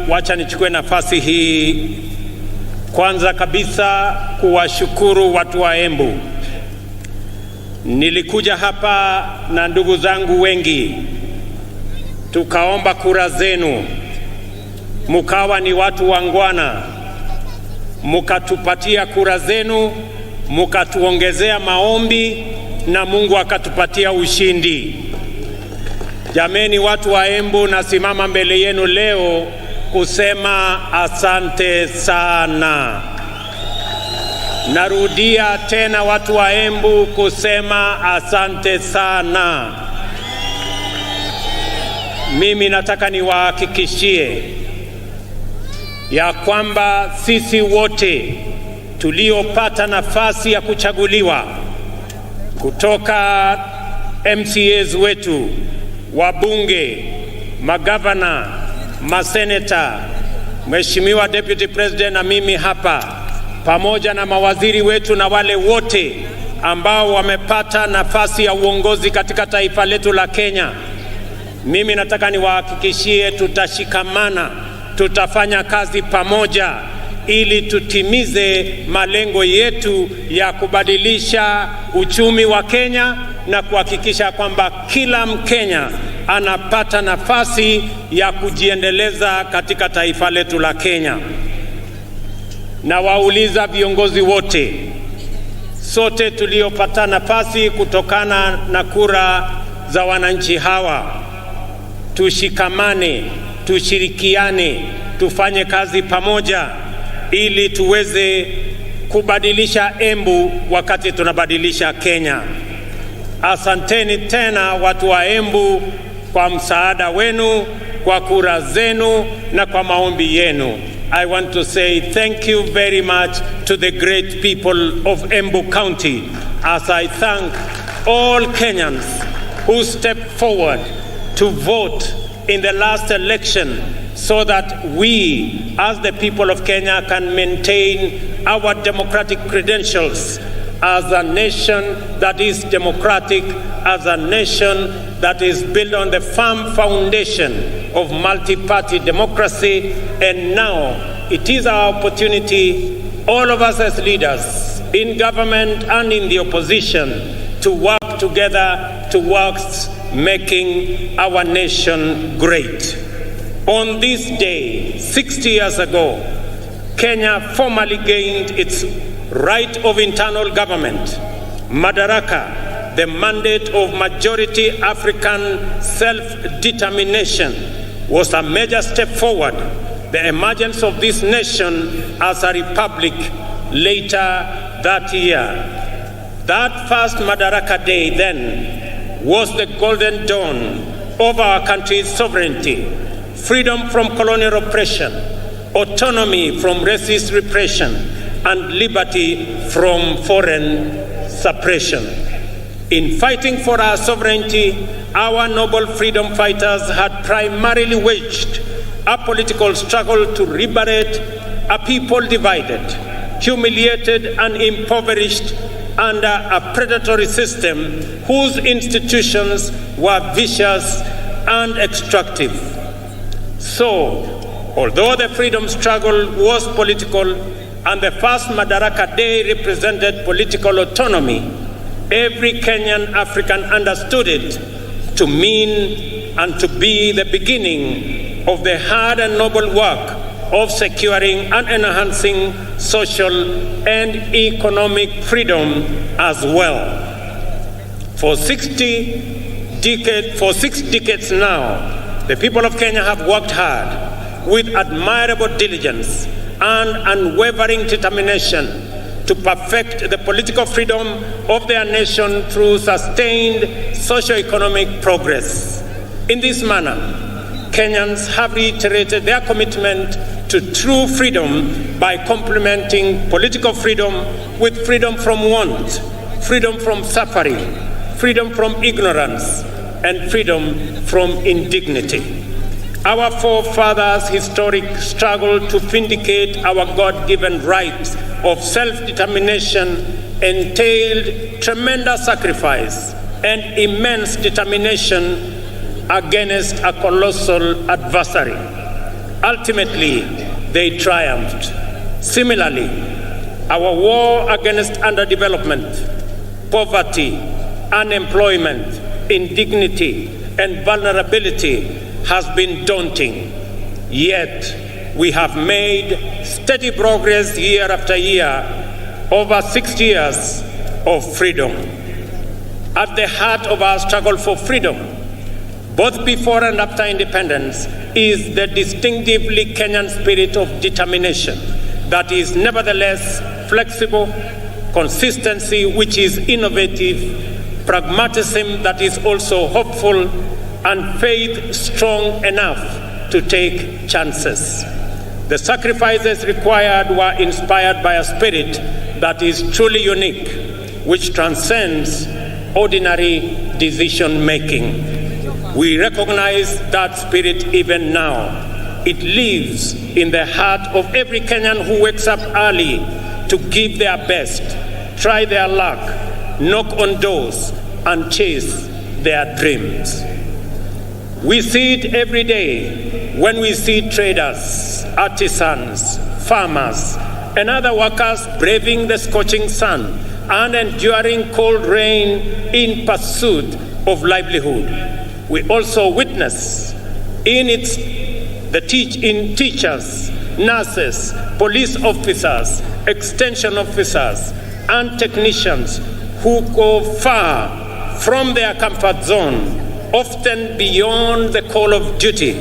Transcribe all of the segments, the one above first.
wacha nichukue nafasi hii kwanza kabisa kuwashukuru watu wa Embu. Nilikuja hapa na ndugu zangu wengi, tukaomba kura zenu, mukawa ni watu wangwana, mukatupatia kura zenu, mukatuongezea maombi na Mungu akatupatia ushindi. Jameni watu wa Embu, nasimama mbele yenu leo kusema asante sana. Narudia tena watu wa Embu kusema asante sana. Mimi nataka niwahakikishie ya kwamba sisi wote tuliopata nafasi ya kuchaguliwa kutoka MCAs wetu, wabunge, magavana, maseneta, Mheshimiwa Deputy President na mimi hapa, pamoja na mawaziri wetu na wale wote ambao wamepata nafasi ya uongozi katika taifa letu la Kenya, mimi nataka niwahakikishie tutashikamana, tutafanya kazi pamoja ili tutimize malengo yetu ya kubadilisha uchumi wa Kenya na kuhakikisha kwamba kila Mkenya anapata nafasi ya kujiendeleza katika taifa letu la Kenya. Na wauliza viongozi wote, sote tuliopata nafasi kutokana na kura za wananchi hawa, tushikamane, tushirikiane, tufanye kazi pamoja ili tuweze kubadilisha Embu wakati tunabadilisha Kenya. Asanteni tena watu wa Embu kwa msaada wenu, kwa kura zenu na kwa maombi yenu. I want to say thank you very much to the great people of Embu County, as I thank all Kenyans who stepped forward to vote in the last election so that we, as the people of Kenya, can maintain our democratic credentials as a nation that is democratic, as a nation that is built on the firm foundation of multi-party democracy. And now it is our opportunity, all of us as leaders in government and in the opposition, to work together towards making our nation great. On this day, 60 years ago, Kenya formally gained its right of internal government. Madaraka, the mandate of majority African self-determination, was a major step forward. The emergence of this nation as a republic later that year. That first Madaraka Day then was the golden dawn of our country's sovereignty, freedom from colonial oppression, autonomy from racist repression, and liberty from foreign suppression. In fighting for our sovereignty, our noble freedom fighters had primarily waged a political struggle to liberate a people divided, humiliated, and impoverished under a predatory system whose institutions were vicious and extractive. So, although the freedom struggle was political and the first Madaraka Day represented political autonomy, every Kenyan African understood it to mean and to be the beginning of the hard and noble work of securing and enhancing social and economic freedom as well. For 6 decades now, the people of Kenya have worked hard with admirable diligence and unwavering determination to perfect the political freedom of their nation through sustained socio-economic progress. In this manner, Kenyans have reiterated their commitment to true freedom by complementing political freedom with freedom from want, freedom from suffering, freedom from ignorance, and freedom from indignity. Our forefathers' historic struggle to vindicate our God-given rights of self-determination entailed tremendous sacrifice and immense determination against a colossal adversary. Ultimately, they triumphed. Similarly, our war against underdevelopment, poverty, unemployment, indignity, and vulnerability has been daunting. Yet, we have made steady progress year after year over 6 years of freedom. At the heart of our struggle for freedom, both before and after independence, is the distinctively Kenyan spirit of determination that is nevertheless flexible, consistency which is innovative, pragmatism that is also hopeful, and faith strong enough to take chances. The sacrifices required were inspired by a spirit that is truly unique, which transcends ordinary decision-making. We recognize that spirit even now. It lives in the heart of every Kenyan who wakes up early to give their best, try their luck, knock on doors, and chase their dreams. We see it every day when we see traders, artisans, farmers, and other workers braving the scorching sun and enduring cold rain in pursuit of livelihood. We also witness in teachers, nurses, police officers, extension officers, and technicians who go far from their comfort zone, often beyond the call of duty,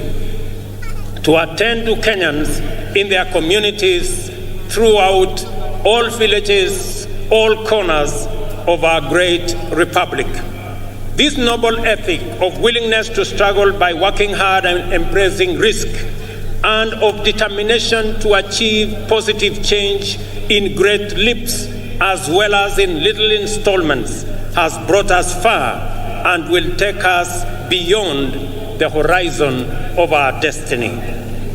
to attend to Kenyans in their communities throughout all villages, all corners of our great republic. This noble ethic of willingness to struggle by working hard and embracing risk, and of determination to achieve positive change in great leaps as well as in little installments, has brought us far and will take us beyond the horizon of our destiny.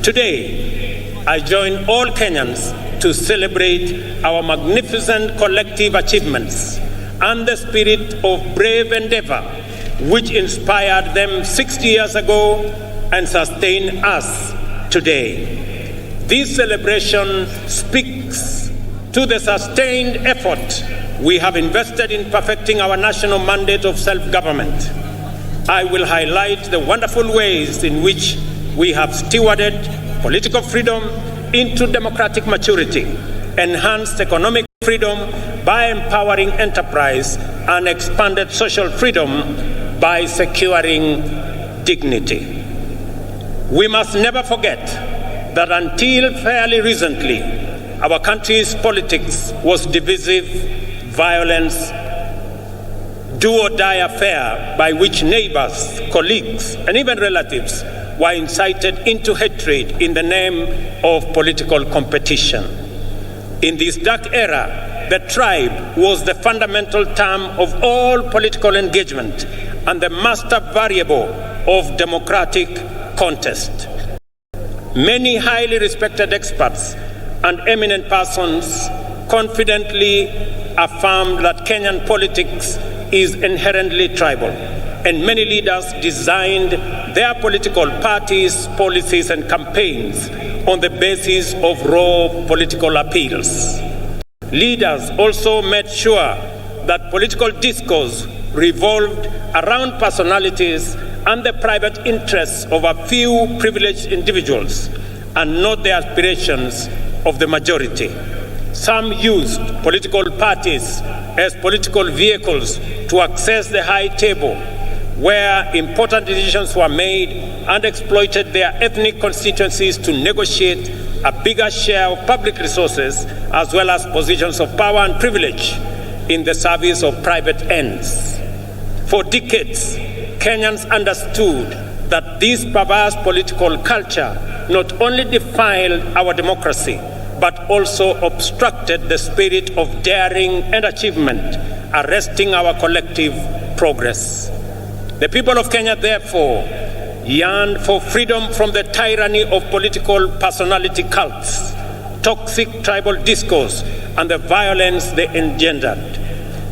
Today, I join all Kenyans to celebrate our magnificent collective achievements and the spirit of brave endeavor which inspired them 60 years ago and sustain us today. This celebration speaks to the sustained effort we have invested in perfecting our national mandate of self-government. I will highlight the wonderful ways in which we have stewarded political freedom into democratic maturity, enhanced economic freedom by empowering enterprise, and expanded social freedom by securing dignity. We must never forget that until fairly recently, our country's politics was divisive, violence, do-or-die affair by which neighbors, colleagues, and even relatives were incited into hatred in the name of political competition. In this dark era, the tribe was the fundamental term of all political engagement and the master variable of democratic contest. Many highly respected experts and eminent persons confidently affirmed that Kenyan politics is inherently tribal, and many leaders designed their political parties, policies, and campaigns on the basis of raw political appeals. Leaders also made sure that political discourse revolved around personalities and the private interests of a few privileged individuals and not the aspirations of the majority. Some used political parties as political vehicles to access the high table where important decisions were made and exploited their ethnic constituencies to negotiate a bigger share of public resources as well as positions of power and privilege in the service of private ends. For decades, Kenyans understood that this perverse political culture not only defiled our democracy, but also obstructed the spirit of daring and achievement, arresting our collective progress. The people of Kenya, therefore, yearned for freedom from the tyranny of political personality cults, toxic tribal discourse, and the violence they engendered.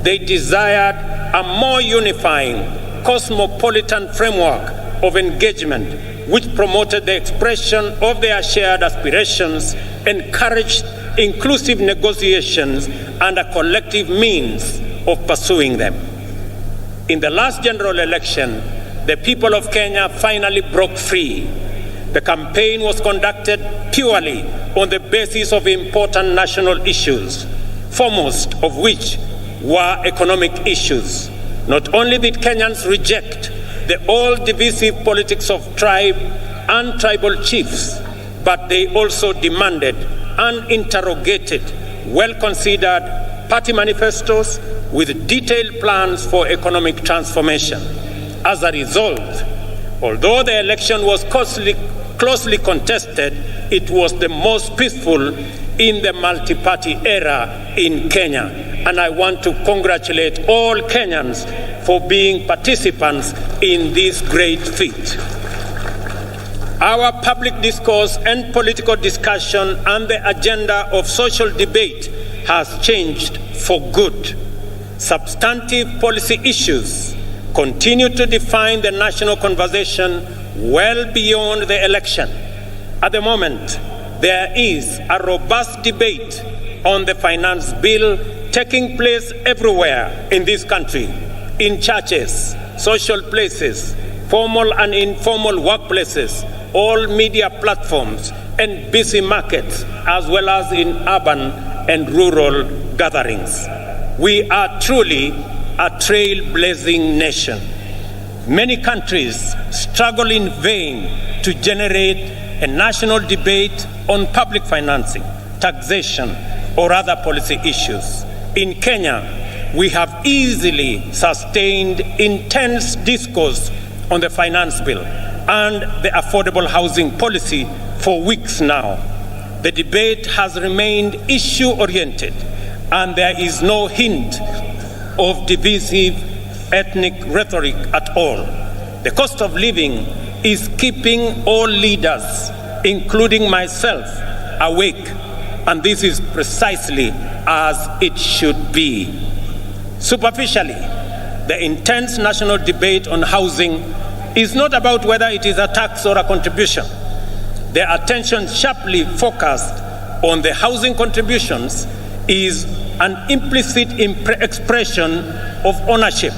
They desired a more unifying, cosmopolitan framework of engagement which promoted the expression of their shared aspirations, encouraged inclusive negotiations, and a collective means of pursuing them. In the last general election, the people of Kenya finally broke free. The campaign was conducted purely on the basis of important national issues, foremost of which were economic issues. Not only did Kenyans reject the all-divisive politics of tribe and tribal chiefs, but they also demanded and interrogated well-considered party manifestos with detailed plans for economic transformation. As a result, although the election was closely contested, it was the most peaceful in the multi-party era in Kenya. And I want to congratulate all Kenyans for being participants in this great feat. Our public discourse and political discussion and the agenda of social debate has changed for good. Substantive policy issues continue to define the national conversation well beyond the election. At the moment, there is a robust debate on the finance bill taking place everywhere in this country, in churches, social places, formal and informal workplaces, all media platforms, and busy markets, as well as in urban and rural gatherings. We are truly a trailblazing nation. Many countries struggle in vain to generate a national debate on public financing, taxation, or other policy issues. In Kenya, we have easily sustained intense discourse on the finance bill and the affordable housing policy for weeks now. The debate has remained issue-oriented, and there is no hint of divisive ethnic rhetoric at all. The cost of living is keeping all leaders, including myself, awake, and this is precisely as it should be. Superficially, the intense national debate on housing is not about whether it is a tax or a contribution. The attention sharply focused on the housing contributions is an implicit expression of ownership.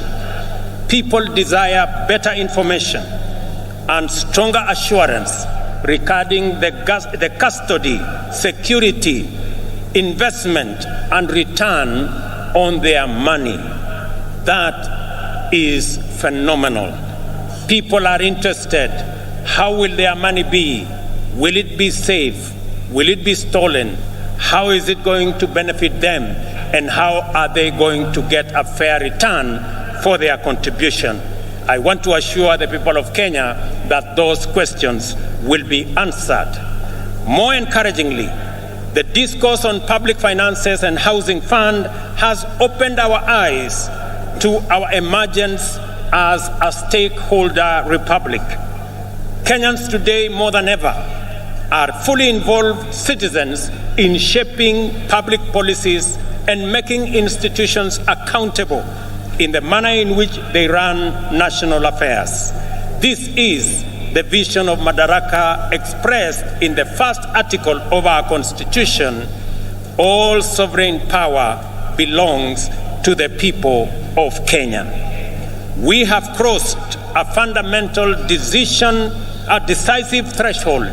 People desire better information and stronger assurance regarding the custody, security, investment, and return on their money. That is phenomenal. People are interested. How will their money be? Will it be safe? Will it be stolen? How is it going to benefit them? And how are they going to get a fair return for their contribution? I want to assure the people of Kenya that those questions will be answered. More encouragingly, the discourse on public finances and housing fund has opened our eyes to our emergence as a stakeholder republic. Kenyans today, more than ever, are fully involved citizens in shaping public policies and making institutions accountable in the manner in which they run national affairs. This is the vision of Madaraka expressed in the first article of our Constitution. All sovereign power belongs to the people of Kenya. We have crossed a fundamental a decisive threshold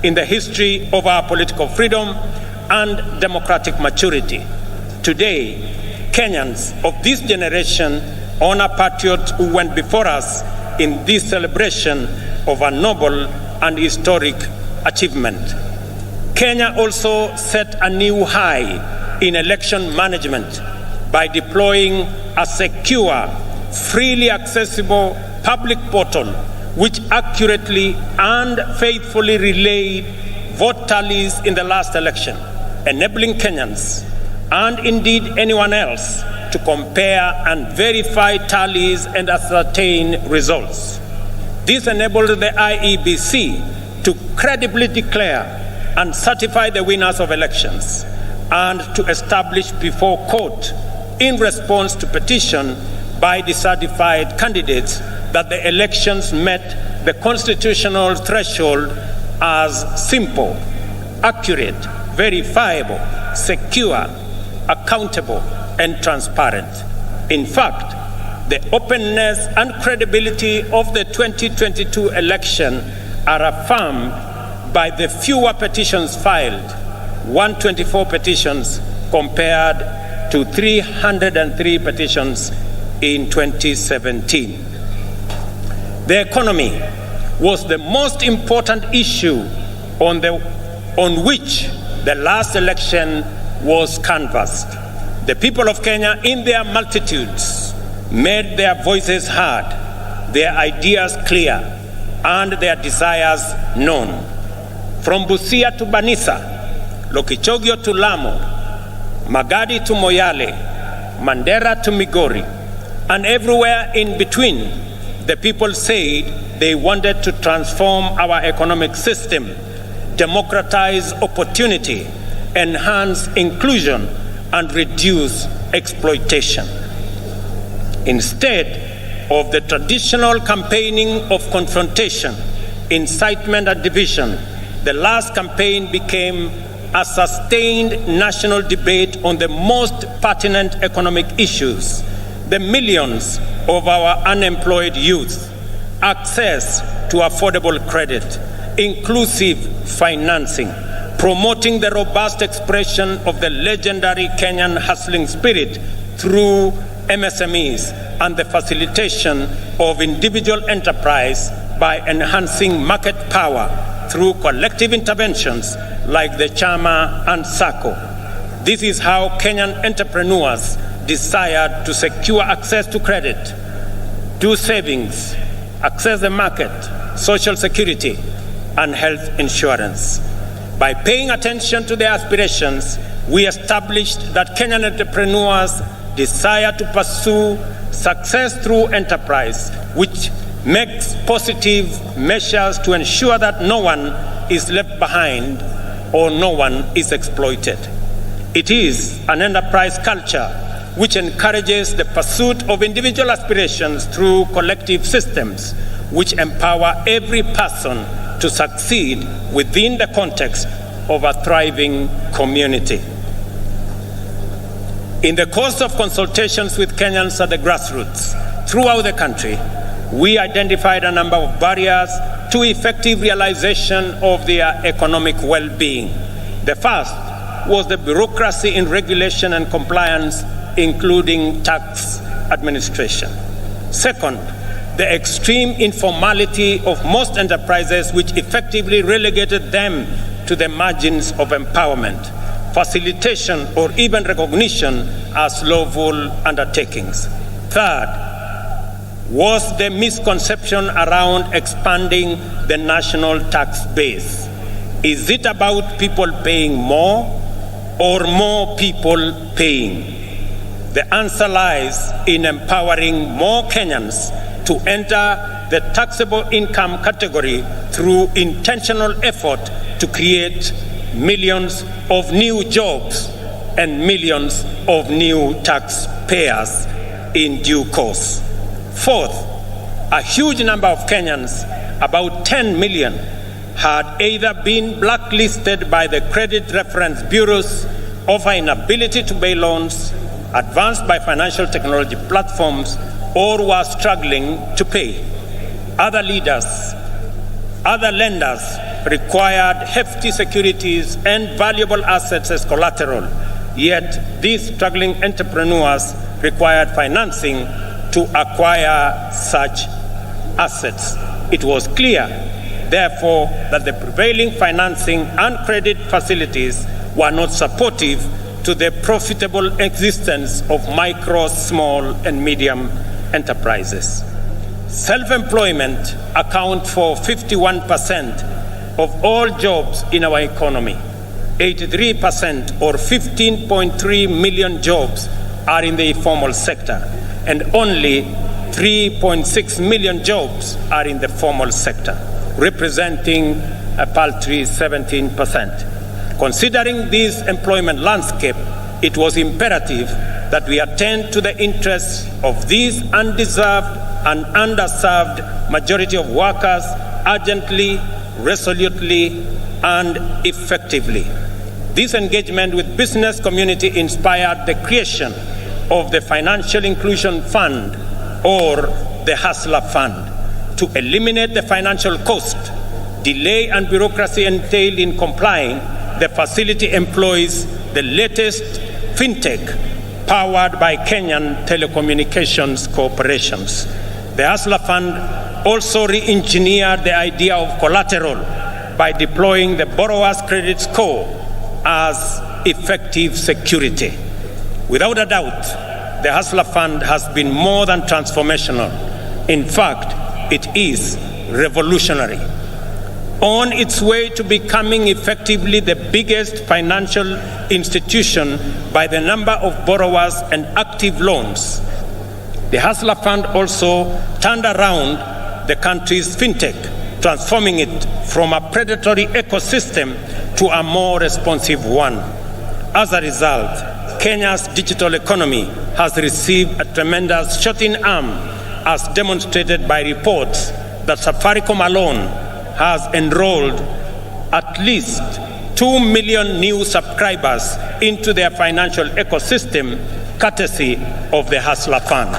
in the history of our political freedom and democratic maturity. Today, Kenyans of this generation honor patriots who went before us in this celebration of a noble and historic achievement. Kenya also set a new high in election management by deploying a secure, freely accessible public portal which accurately and faithfully relayed vote tallies in the last election, enabling Kenyans and indeed anyone else to compare and verify tallies and ascertain results. This enabled the IEBC to credibly declare and certify the winners of elections and to establish before court, in response to petition by dissatisfied candidates, that the elections met the constitutional threshold as simple, accurate, verifiable, secure, accountable, and transparent. In fact, the openness and credibility of the 2022 election are affirmed by the fewer petitions filed, 124 petitions compared to 303 petitions in 2017. The economy was the most important issue on which the last election was canvassed. The people of Kenya, in their multitudes, made their voices heard, their ideas clear, and their desires known. From Busia to Banisa, Lokichogio to Lamu, Magadi to Moyale, Mandera to Migori, and everywhere in between, the people said they wanted to transform our economic system, democratize opportunity, enhance inclusion, and reduce exploitation. Instead of the traditional campaigning of confrontation, incitement, and division, the last campaign became a sustained national debate on the most pertinent economic issues: the millions of our unemployed youth, access to affordable credit, inclusive financing, promoting the robust expression of the legendary Kenyan hustling spirit through MSMEs, and the facilitation of individual enterprise by enhancing market power through collective interventions like the Chama and SACCO. This is how Kenyan entrepreneurs desired to secure access to credit, do savings, access the market, social security, and health insurance. By paying attention to their aspirations, we established that Kenyan entrepreneurs desire to pursue success through enterprise, which makes positive measures to ensure that no one is left behind or no one is exploited. It is an enterprise culture which encourages the pursuit of individual aspirations through collective systems, which empower every person to succeed within the context of a thriving community. In the course of consultations with Kenyans at the grassroots throughout the country, we identified a number of barriers to effective realization of their economic well-being. The first was the bureaucracy in regulation and compliance, including tax administration. Second, the extreme informality of most enterprises, which effectively relegated them to the margins of empowerment, facilitation, or even recognition as lawful undertakings. Third, was the misconception around expanding the national tax base. Is it about people paying more or more people paying? The answer lies in empowering more Kenyans to enter the taxable income category through intentional effort to create millions of new jobs and millions of new taxpayers in due course. Fourth, a huge number of Kenyans, about 10 million, had either been blacklisted by the credit reference bureaus of an inability to pay loans advanced by financial technology platforms, or were struggling to pay. Other lenders required hefty securities and valuable assets as collateral, yet these struggling entrepreneurs required financing to acquire such assets. It was clear, therefore, that the prevailing financing and credit facilities were not supportive to the profitable existence of micro, small, and medium enterprises. Self-employment accounts for 51% of all jobs in our economy. 83% or 15.3 million jobs are in the informal sector, and only 3.6 million jobs are in the formal sector, representing a paltry 17%. Considering this employment landscape, it was imperative that we attend to the interests of these undeserved and underserved majority of workers urgently, resolutely, and effectively. This engagement with business community inspired the creation of the Financial Inclusion Fund, or the Hustler Fund, to eliminate the financial cost, delay, and bureaucracy entailed in complying. The facility employs the latest fintech powered by Kenyan telecommunications corporations. The Hustler Fund also re-engineered the idea of collateral by deploying the borrower's credit score as effective security. Without a doubt, the Hustler Fund has been more than transformational. In fact, it is revolutionary. On its way to becoming effectively the biggest financial institution by the number of borrowers and active loans, the Hustler Fund also turned around the country's fintech, transforming it from a predatory ecosystem to a more responsive one. As a result, Kenya's digital economy has received a tremendous shot in arm, as demonstrated by reports that Safaricom alone has enrolled at least 2 million new subscribers into their financial ecosystem, courtesy of the Hustler Fund.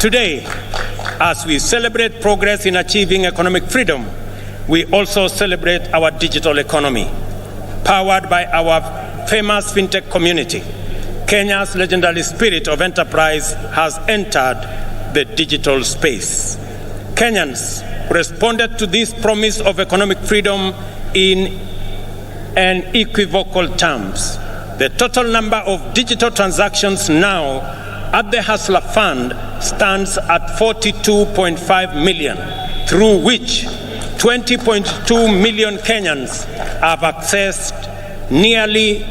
Today, as we celebrate progress in achieving economic freedom, we also celebrate our digital economy. Powered by our famous fintech community, Kenya's legendary spirit of enterprise has entered the digital space. Kenyans responded to this promise of economic freedom in unequivocal terms. The total number of digital transactions now at the Hustler Fund stands at 42.5 million, through which 20.2 million Kenyans have accessed nearly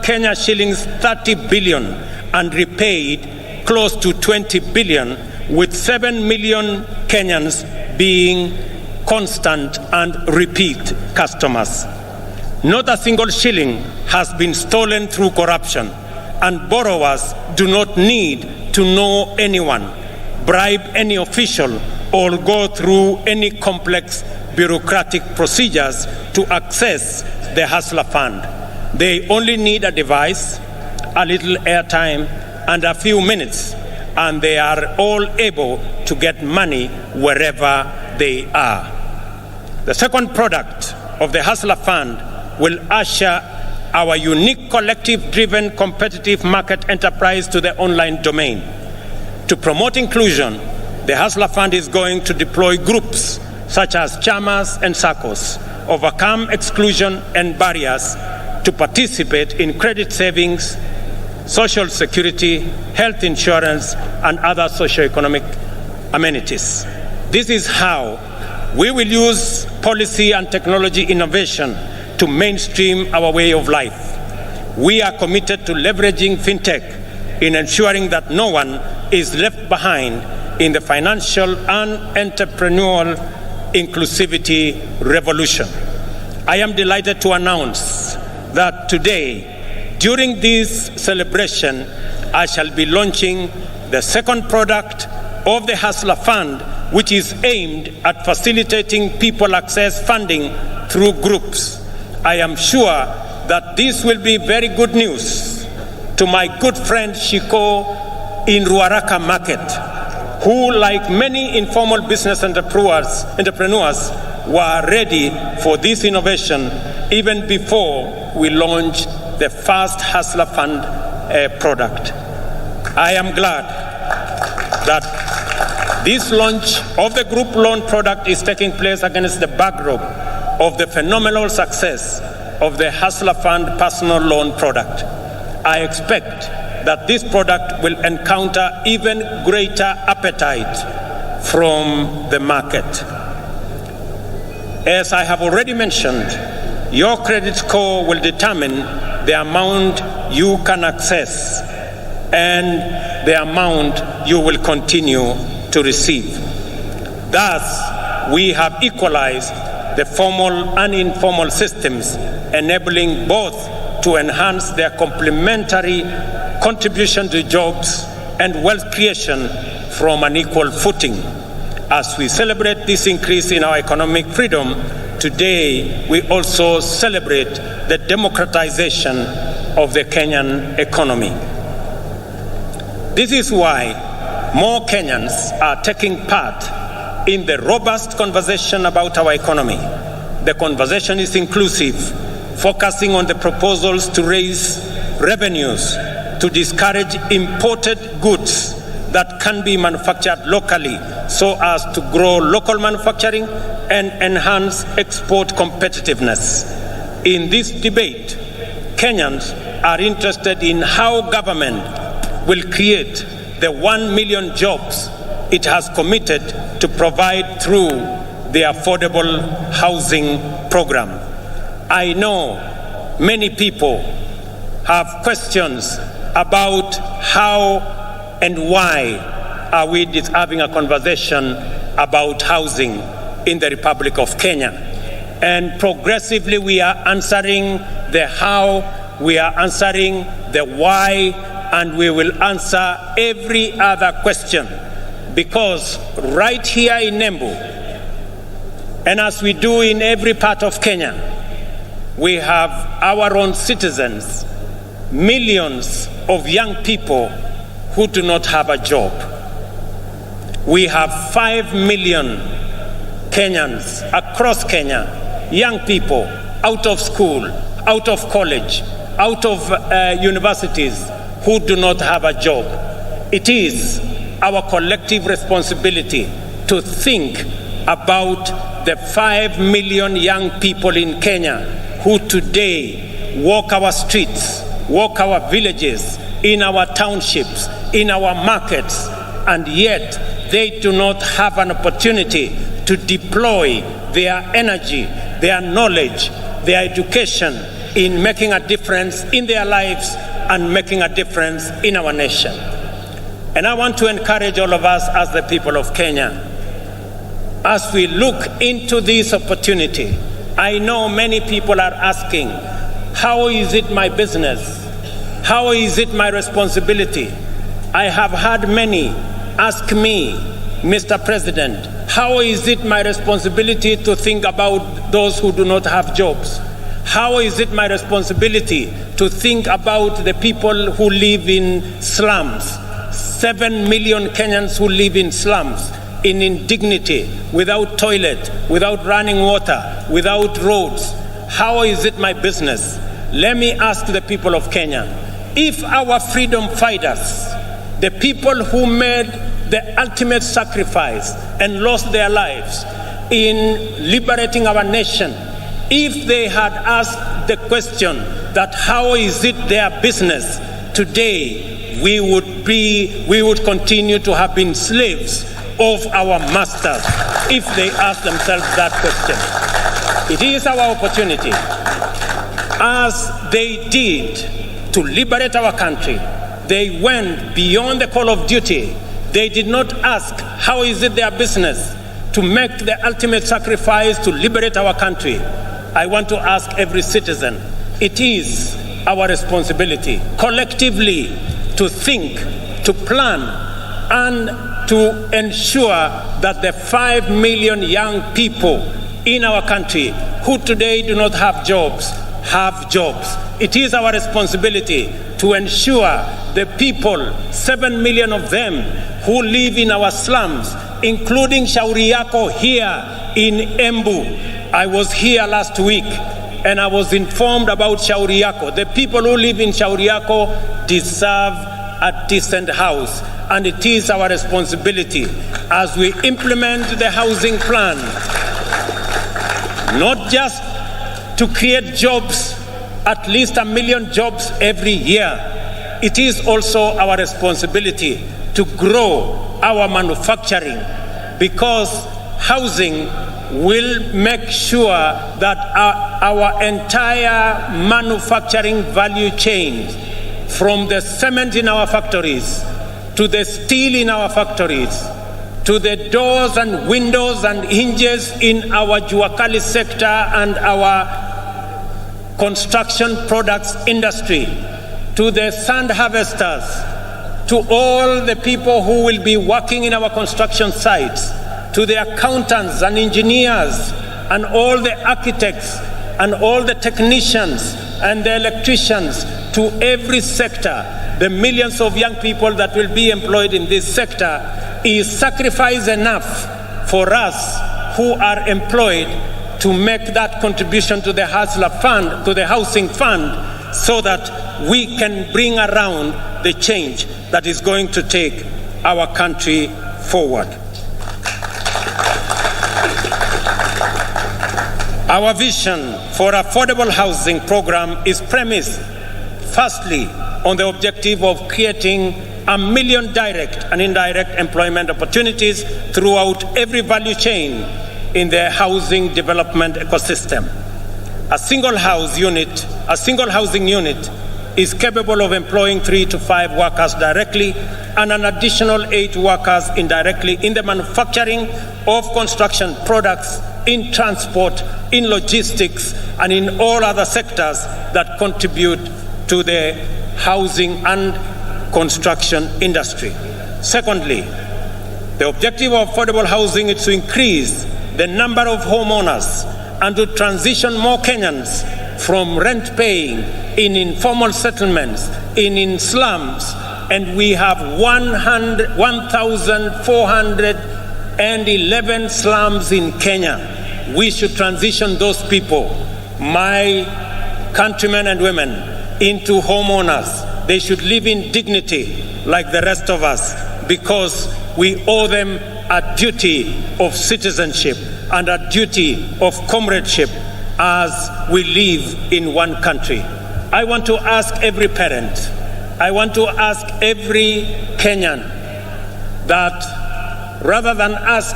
Kenya shillings 30 billion and repaid close to 20 billion, with 7 million Kenyans being constant and repeat customers. Not a single shilling has been stolen through corruption, and borrowers do not need to know anyone, bribe any official, or go through any complex bureaucratic procedures to access the Hustler Fund. They only need a device, a little airtime, and a few minutes, and they are all able to get money wherever they are. The second product of the Hustler Fund will usher our unique collective-driven competitive market enterprise to the online domain. To promote inclusion, the Hustler Fund is going to deploy groups such as chamas and SACCOs, overcome exclusion and barriers to participate in credit savings, social security, health insurance, and other socioeconomic amenities. This is how we will use policy and technology innovation to mainstream our way of life. We are committed to leveraging fintech in ensuring that no one is left behind in the financial and entrepreneurial inclusivity revolution. I am delighted to announce that today, during this celebration, I shall be launching the second product of the Hustler Fund, which is aimed at facilitating people access funding through groups. I am sure that this will be very good news to my good friend Shiko in Madaraka market, who, like many informal business entrepreneurs, were ready for this innovation even before we launched the first Hustler Fund product. I am glad that this launch of the group loan product is taking place against the backdrop of the phenomenal success of the Hustler Fund personal loan product. I expect that this product will encounter even greater appetite from the market. As I have already mentioned, your credit score will determine the amount you can access and the amount you will continue to receive. Thus, we have equalized the formal and informal systems, enabling both to enhance their complementary contribution to jobs and wealth creation from an equal footing. As we celebrate this increase in our economic freedom, today we also celebrate the democratization of the Kenyan economy. This is why more Kenyans are taking part in the robust conversation about our economy. The conversation is inclusive, focusing on the proposals to raise revenues, to discourage imported goods that can be manufactured locally so as to grow local manufacturing and enhance export competitiveness. In this debate, Kenyans are interested in how government will create the 1 million jobs it has committed to provide through the affordable housing program. I know many people have questions about how and why are we having a conversation about housing in the Republic of Kenya. And progressively we are answering the how, we are answering the why, and we will answer every other question. Because right here in Embu, and as we do in every part of Kenya, we have our own citizens, millions of young people who do not have a job. We have 5 million Kenyans across Kenya, young people out of school, out of college, out of universities who do not have a job. It is our collective responsibility to think about the 5 million young people in Kenya who today walk our streets, walk our villages, in our townships, in our markets, and yet they do not have an opportunity to deploy their energy, their knowledge, their education in making a difference in their lives and making a difference in our nation. And I want to encourage all of us as the people of Kenya, as we look into this opportunity. I know many people are asking, how is it my business? How is it my responsibility? I have had many ask me, Mr. President, how is it my responsibility to think about those who do not have jobs? How is it my responsibility to think about the people who live in slums? 7 million Kenyans who live in slums, in indignity, without toilet, without running water, without roads. How is it my business? Let me ask the people of Kenya, if our freedom fighters, the people who made the ultimate sacrifice and lost their lives in liberating our nation, if they had asked the question that how is it their business, today we would continue to have been slaves of our masters if they asked themselves that question. It is our opportunity, as they did, to liberate our country. They went beyond the call of duty. They did not ask how is it their business to make the ultimate sacrifice to liberate our country. I want to ask every citizen, it is our responsibility collectively to think, to plan, and to ensure that the 5 million young people in our who today do not have jobs, have jobs. It is our responsibility to ensure the people, 7 million of them, who live in our slums, including Shauri Yako here in Embu. I was here last week and I was informed about Shauri Yako. The people who live in Shauri Yako deserve a decent house, and it is our responsibility as we implement the housing plan, not just to create jobs, at least 1 million jobs every year. It is also our responsibility to grow our manufacturing, because housing will make sure that our entire manufacturing value chain, from the cement in our factories, to the steel in our factories, to the doors and windows and hinges in our Juakali sector and our construction products industry, to the sand harvesters, to all the people who will be working in our construction sites, to the accountants and engineers and all the architects and all the technicians and the electricians, to every sector, the millions of young people that will be employed in this sector, is sacrifice enough for us who are employed to make that contribution to the hustler fund, to the housing fund, so that we can bring around the change that is going to take our country forward. Our vision for affordable housing program is premised, firstly, on the objective of creating 1 million direct and indirect employment opportunities throughout every value chain in the housing development ecosystem. A single housing unit is capable of employing 3 to 5 workers directly and an additional 8 workers indirectly in the manufacturing of construction products, in transport, in logistics, and in all other sectors that contribute to the housing and construction industry. Secondly, the objective of affordable housing is to increase the number of homeowners and to transition more Kenyans from rent paying in informal settlements, in slums, and we have 1,411 slums in Kenya. We should transition those people, my countrymen and women, into homeowners. They should live in dignity like the rest of us, because we owe them a duty of citizenship and a duty of comradeship as we live in one country. I want to ask every parent, I want to ask every Kenyan that rather than ask,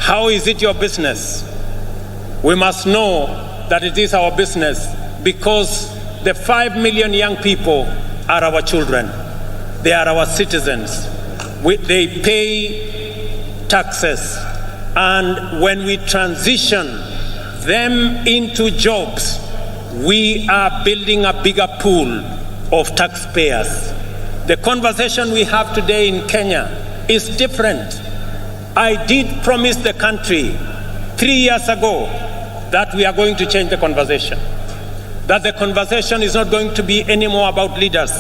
how is it your business? We must know that it is our business, because the 5 million young people are our children. They are our citizens. They pay taxes. And when we transition them into jobs, we are building a bigger pool of taxpayers. The conversation we have today in Kenya is different. I did promise the country 3 years ago that we are going to change the conversation. That the conversation is not going to be anymore about leaders.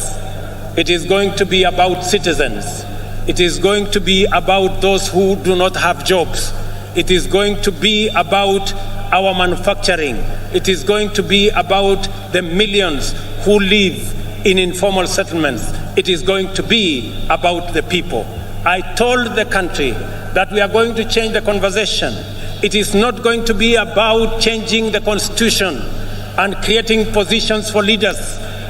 It is going to be about citizens. It is going to be about those who do not have jobs. It is going to be about our manufacturing. It is going to be about the millions who live in informal settlements. It is going to be about the people. I told the country that we are going to change the conversation. It is not going to be about changing the constitution and creating positions for leaders.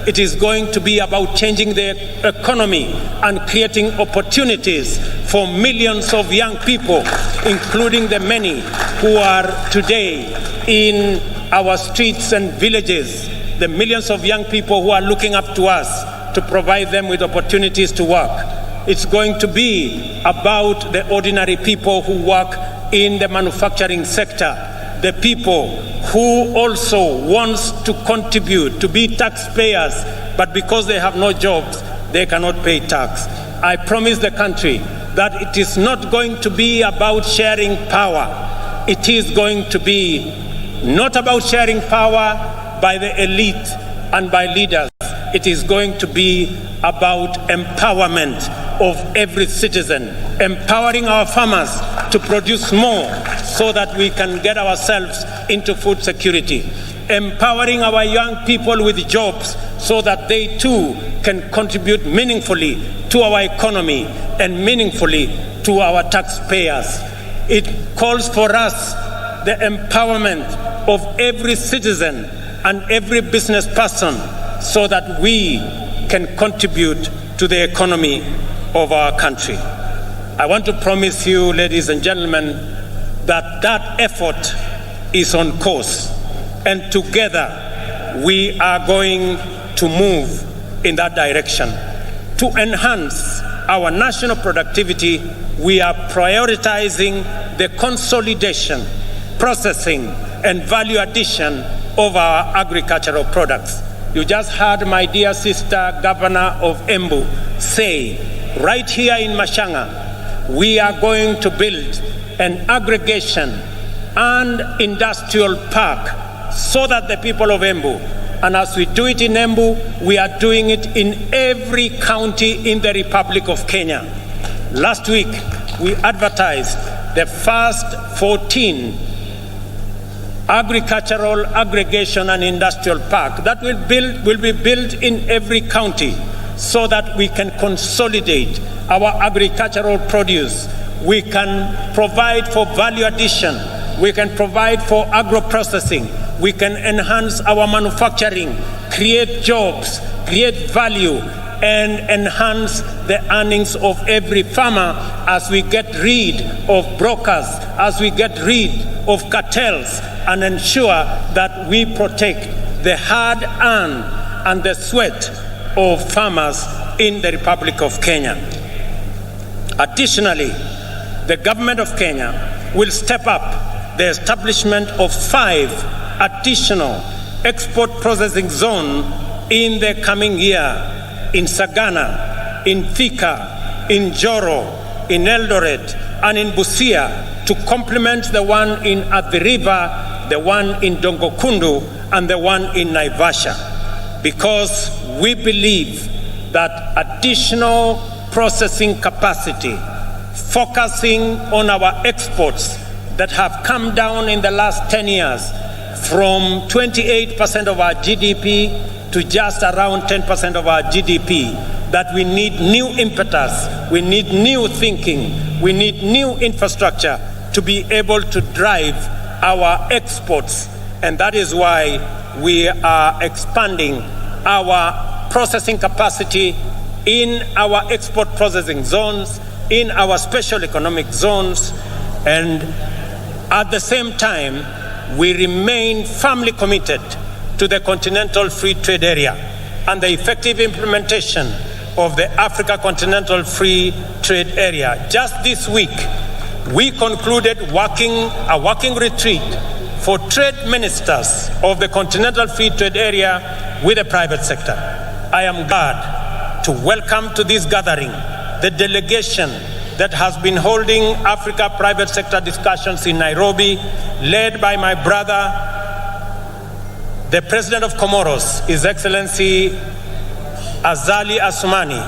It is going to be about changing the economy and creating opportunities for millions of young people, including the many who are today in our streets and villages, the millions of young people who are looking up to us to provide them with opportunities to work. It's going to be about the ordinary people who work in the manufacturing sector, the people who also wants to contribute, to be taxpayers, but because they have no jobs, they cannot pay tax. I promise the country that it is not going to be about sharing power. It is going to be not about sharing power by the elite and by leaders. It is going to be about empowerment of every citizen, empowering our farmers to produce more so that we can get ourselves into food security, empowering our young people with jobs so that they too can contribute meaningfully to our economy and meaningfully to our taxpayers. It calls for us the empowerment of every citizen and every business person so that we can contribute to the economy of our country. I want to promise you, ladies and gentlemen, that that effort is on course, and together we are going to move in that direction. To enhance our national productivity, we are prioritizing the consolidation, processing, and value addition of our agricultural products. You just heard my dear sister, Governor of Embu, say, right here in Mashanga, we are going to build an aggregation and industrial park so that the people of Embu, and as we do it in Embu, we are doing it in every county in the Republic of Kenya. Last week, we advertised the first 14 agricultural aggregation and industrial park that will be built in every county so that we can consolidate our agricultural produce. We can provide for value addition. We can provide for agro-processing. We can enhance our manufacturing, create jobs, create value, and enhance the earnings of every farmer as we get rid of brokers, as we get rid of cartels, and ensure that we protect the hard-earned and the sweat of farmers in the Republic of Kenya. Additionally, the government of Kenya will step up the establishment of 5 additional export processing zones in the coming year in Sagana, in Thika, in Joro, in Eldoret, and in Busia to complement the one in Athi River, the one in Dongokundu, and the one in Naivasha, because we believe that additional processing capacity, focusing on our exports that have come down in the last 10 years from 28% of our GDP to just around 10% of our GDP, that we need new impetus, we need new thinking, we need new infrastructure to be able to drive our exports. And that is why we are expanding our processing capacity in our export processing zones, in our special economic zones, and at the same time, we remain firmly committed to the Continental Free Trade Area and the effective implementation of the Africa Continental Free Trade Area. Just this week, we concluded a working retreat for trade ministers of the Continental Free Trade Area with the private sector. I am glad to welcome to this gathering the delegation that has been holding Africa private sector discussions in Nairobi, led by my brother, the President of Comoros, His Excellency Azali Assoumani,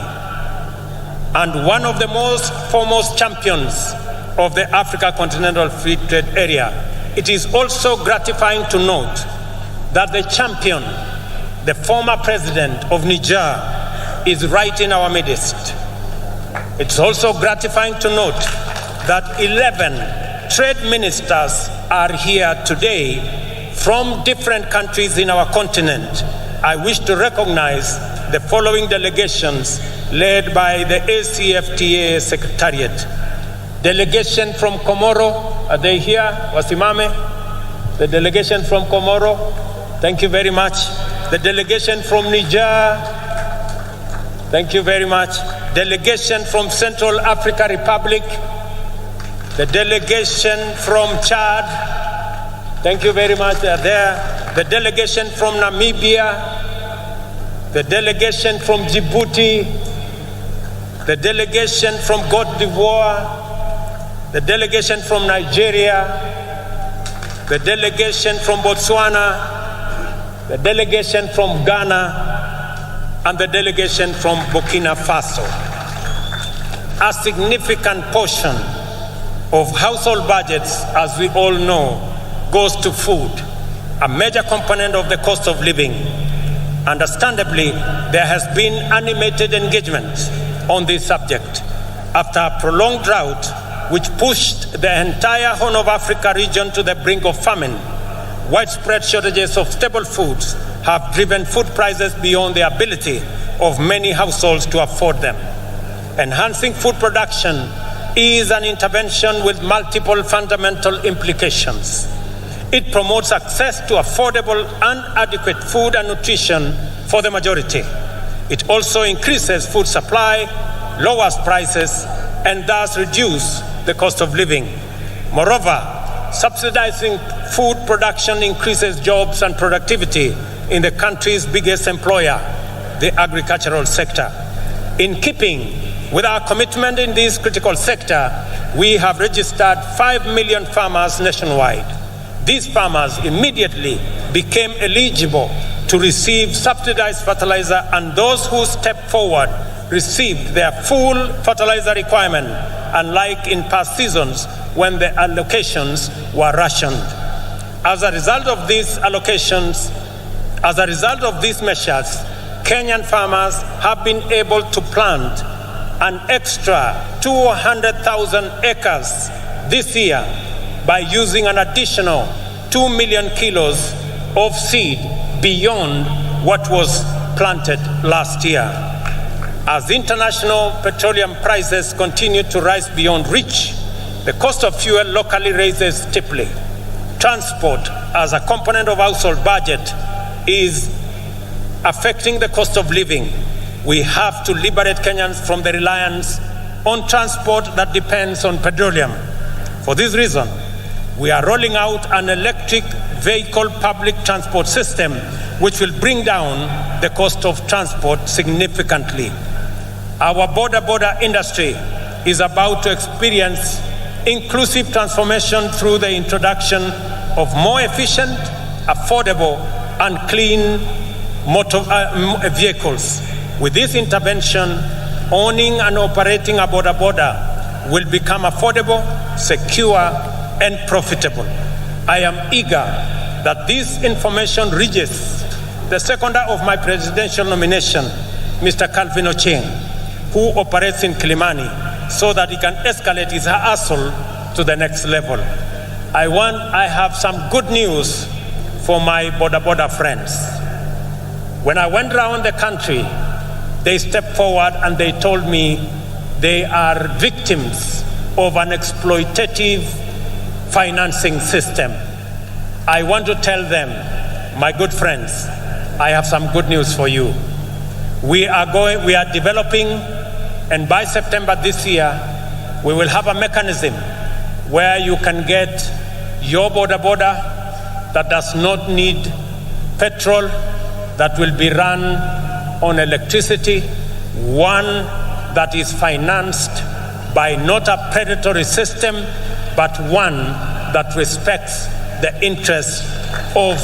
and one of the most foremost champions of the Africa Continental Free Trade Area. It is also gratifying to note that the champion, the former president of Niger, is right in our midst. It's also gratifying to note that 11 trade ministers are here today from different countries in our continent. I wish to recognize the following delegations led by the ACFTA Secretariat. Delegation from Comoro, are they here? Wasimame? The delegation from Comoro, thank you very much. The delegation from Niger, thank you very much. Delegation from Central Africa Republic, the delegation from Chad, thank you very much, they are there. The delegation from Namibia, the delegation from Djibouti, the delegation from Côte d'Ivoire, the delegation from Nigeria, the delegation from Botswana, the delegation from Ghana, and the delegation from Burkina Faso. A significant portion of household budgets, as we all know, goes to food, a major component of the cost of living. Understandably, there has been animated engagement on this subject after a prolonged drought which pushed the entire Horn of Africa region to the brink of famine. Widespread shortages of staple foods have driven food prices beyond the ability of many households to afford them. Enhancing food production is an intervention with multiple fundamental implications. It promotes access to affordable and adequate food and nutrition for the majority. It also increases food supply, lowers prices, and thus reduces the cost of living. Moreover, subsidizing food production increases jobs and productivity in the country's biggest employer, the agricultural sector. In keeping with our commitment in this critical sector, we have registered 5 million farmers nationwide. These farmers immediately became eligible to receive subsidized fertilizer, and those who stepped forward received their full fertilizer requirement, unlike in past seasons when the allocations were rationed. As a result of these measures, Kenyan farmers have been able to plant an extra 200,000 acres this year by using an additional 2 million kilos of seed beyond what was planted last year. As international petroleum prices continue to rise beyond reach, the cost of fuel locally rises steeply. Transport, as a component of household budget, is affecting the cost of living. We have to liberate Kenyans from the reliance on transport that depends on petroleum. For this reason, we are rolling out an electric vehicle public transport system which will bring down the cost of transport significantly. Our border industry is about to experience inclusive transformation through the introduction of more efficient, affordable, and clean motor vehicles. With this intervention, owning and operating a border will become affordable, secure, and profitable. I am eager that this information reaches the seconder of my presidential nomination, Mr. Calvin Ochieng, who operates in Kilimani, so that he can escalate his hustle to the next level. I have some good news for my border friends. When I went around the country, they stepped forward and they told me they are victims of an exploitative financing system. I want to tell them, my good friends, I have some good news for you. We are developing, and by September this year, we will have a mechanism where you can get your border that does not need petrol, that will be run on electricity, one that is financed by not a predatory system, but one that respects the interests of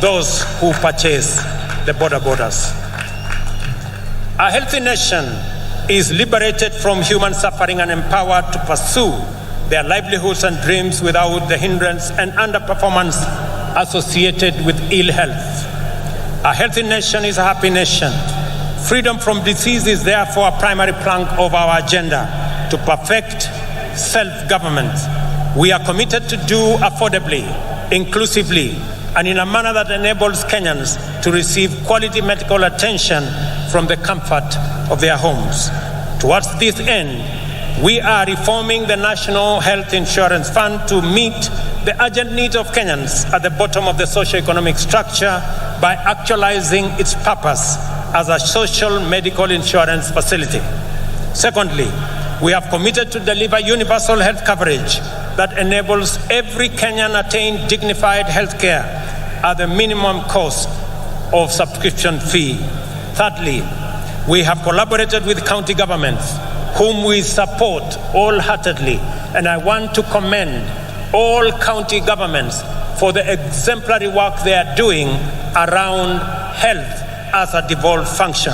those who purchase the borders. A healthy nation is liberated from human suffering and empowered to pursue their livelihoods and dreams without the hindrance and underperformance associated with ill health. A healthy nation is a happy nation. Freedom from disease is therefore a primary plank of our agenda to perfect self-government. We are committed to do affordably, inclusively, and in a manner that enables Kenyans to receive quality medical attention from the comfort of their homes. Towards this end, we are reforming the National Health Insurance Fund to meet the urgent needs of Kenyans at the bottom of the socio-economic structure by actualizing its purpose as a social medical insurance facility. Secondly, we have committed to deliver universal health coverage that enables every Kenyan attain dignified health care at the minimum cost of subscription fee. Thirdly, we have collaborated with county governments, whom we support wholeheartedly, and I want to commend all county governments for the exemplary work they are doing around health as a devolved function.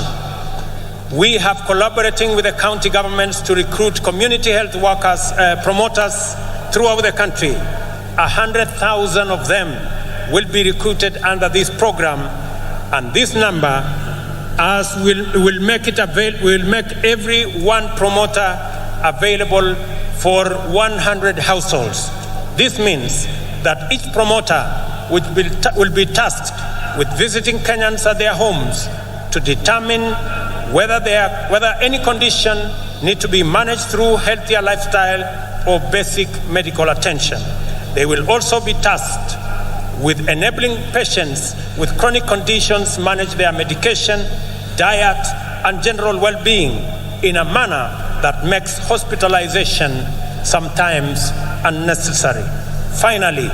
We have collaborating with the county governments to recruit community health workers, promoters throughout the country. 100,000 of them will be recruited under this program, and this number will make every one promoter available for 100 households. This means that each promoter will be tasked with visiting Kenyans at their homes to determine whether any condition need to be managed through healthier lifestyle or basic medical attention. They will also be tasked with enabling patients with chronic conditions manage their medication, diet, and general well-being in a manner that makes hospitalization sometimes unnecessary. Finally,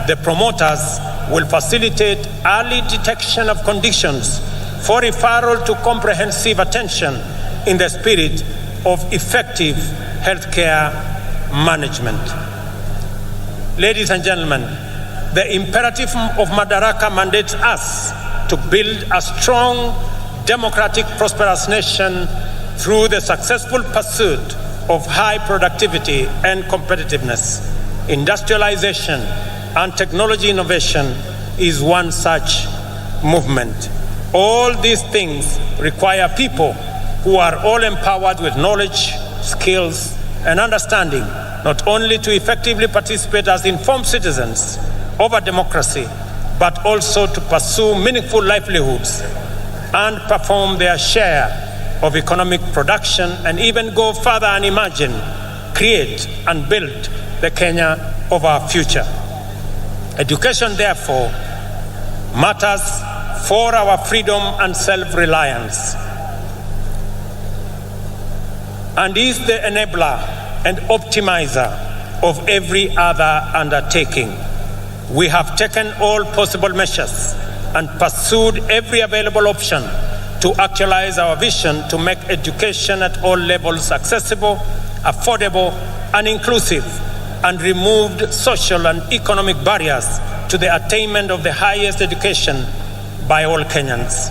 the promoters will facilitate early detection of conditions for referral to comprehensive attention in the spirit of effective healthcare management. Ladies and gentlemen, the imperative of Madaraka mandates us to build a strong, democratic, prosperous nation through the successful pursuit of high productivity and competitiveness. Industrialization and technology innovation is one such movement. All these things require people who are all empowered with knowledge, skills, and understanding, not only to effectively participate as informed citizens of a democracy, but also to pursue meaningful livelihoods and perform their share of economic production, and even go further and imagine, create, and build the Kenya of our future. Education, therefore, matters for our freedom and self-reliance, and is the enabler and optimizer of every other undertaking. We have taken all possible measures and pursued every available option to actualize our vision to make education at all levels accessible, affordable, and inclusive, and removed social and economic barriers to the attainment of the highest education by all Kenyans.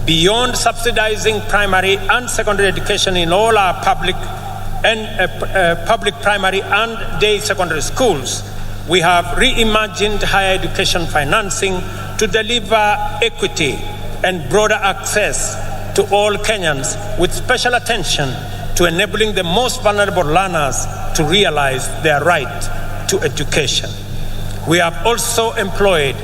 Beyond subsidizing primary and secondary education in all our public primary and day secondary schools, we have reimagined higher education financing to deliver equity and broader access to all Kenyans, with special attention to enabling the most vulnerable learners to realize their right to education. We have also employed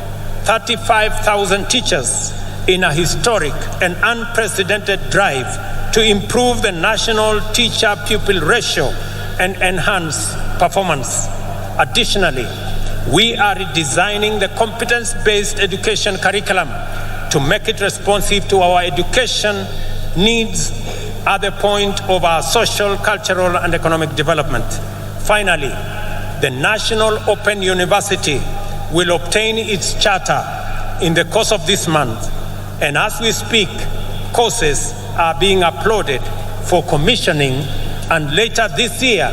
35,000 teachers in a historic and unprecedented drive to improve the national teacher-pupil ratio and enhance performance. Additionally, we are redesigning the competence-based education curriculum to make it responsive to our education needs at the point of our social, cultural, and economic development. Finally, the National Open University will obtain its charter in the course of this month, and as we speak, courses are being uploaded for commissioning, and later this year,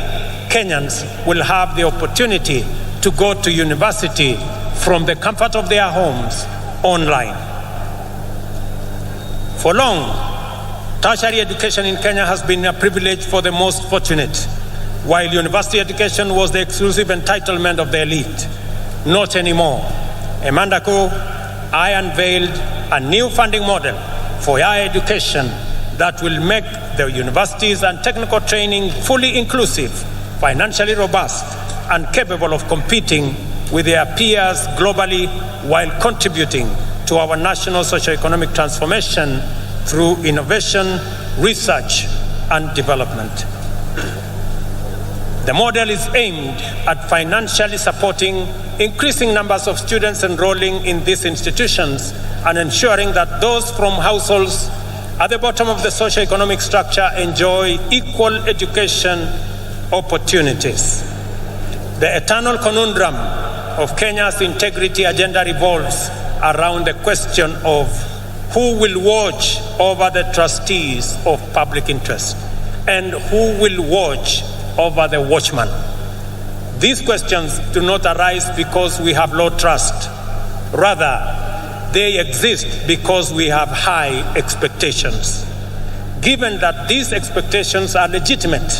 Kenyans will have the opportunity to go to university from the comfort of their homes online. For long, tertiary education in Kenya has been a privilege for the most fortunate, while university education was the exclusive entitlement of the elite. Not anymore. A month ago, I unveiled a new funding model for higher education that will make the universities and technical training fully inclusive, financially robust, and capable of competing with their peers globally, while contributing to our national socio-economic transformation through innovation, research, and development. The model is aimed at financially supporting increasing numbers of students enrolling in these institutions and ensuring that those from households at the bottom of the socio-economic structure enjoy equal education opportunities. The eternal conundrum of Kenya's integrity agenda revolves around the question of who will watch over the trustees of public interest and who will watch over the watchman. These questions do not arise because we have low trust. Rather, they exist because we have high expectations. Given that these expectations are legitimate,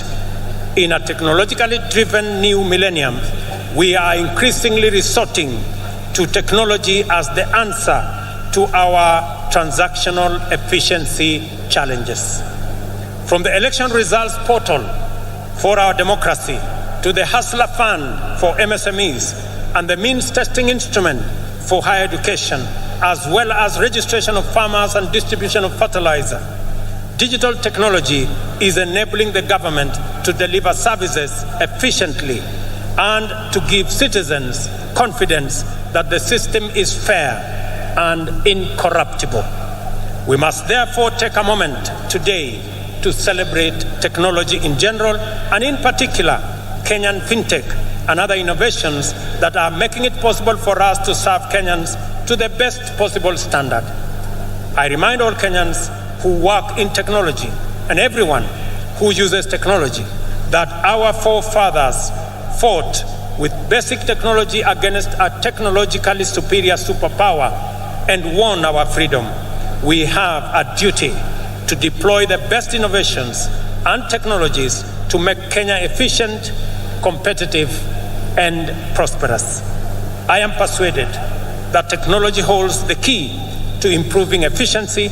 in a technologically driven new millennium, we are increasingly resorting to technology as the answer to our transactional efficiency challenges. From the election results portal for our democracy to the Hustler Fund for MSMEs and the means testing instrument for higher education, as well as registration of farmers and distribution of fertilizer, digital technology is enabling the government to deliver services efficiently and to give citizens confidence that the system is fair and incorruptible. We must therefore take a moment today to celebrate technology in general, and in particular, Kenyan fintech and other innovations that are making it possible for us to serve Kenyans to the best possible standard. I remind all Kenyans who work in technology and everyone who uses technology that our forefathers fought with basic technology against a technologically superior superpower and won our freedom. We have a duty to deploy the best innovations and technologies to make Kenya efficient, competitive, and prosperous. I am persuaded that technology holds the key to improving efficiency,